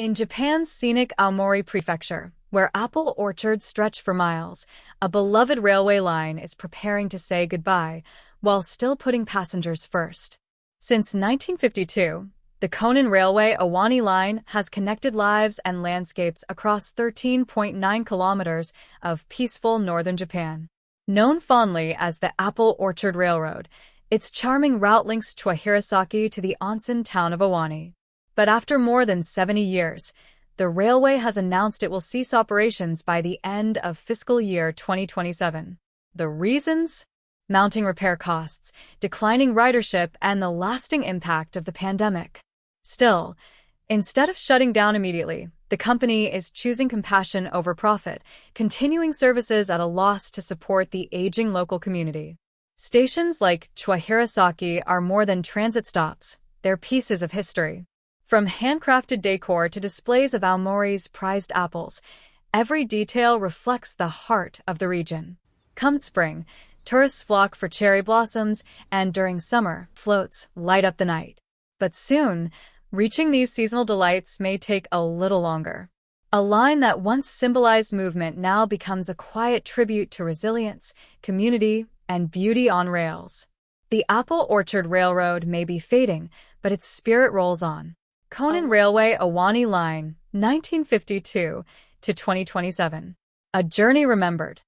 In Japan's scenic Aomori prefecture, where apple orchards stretch for miles, a beloved railway line is preparing to say goodbye while still putting passengers first. Since 1952, the Konan Railway Owani line has connected lives and landscapes across 13.9 kilometers of peaceful northern Japan. Known fondly as the Apple Orchard Railroad, its charming route links Hirosaki to the onsen town of Owani. But after more than 70 years, the railway has announced it will cease operations by the end of fiscal year 2027. The reasons? Mounting repair costs, declining ridership, and the lasting impact of the pandemic. Still, instead of shutting down immediately, the company is choosing compassion over profit, continuing services at a loss to support the aging local community. Stations like Hirosaki are more than transit stops, they're pieces of history. From handcrafted decor to displays of Aomori's prized apples, every detail reflects the heart of the region. Come spring, tourists flock for cherry blossoms, and during summer, floats light up the night. But soon, reaching these seasonal delights may take a little longer. A line that once symbolized movement now becomes a quiet tribute to resilience, community, and beauty on rails. The Apple Orchard Railroad may be fading, but its spirit rolls on. Konan Railway Owani Line, 1952 to 2027. A journey remembered.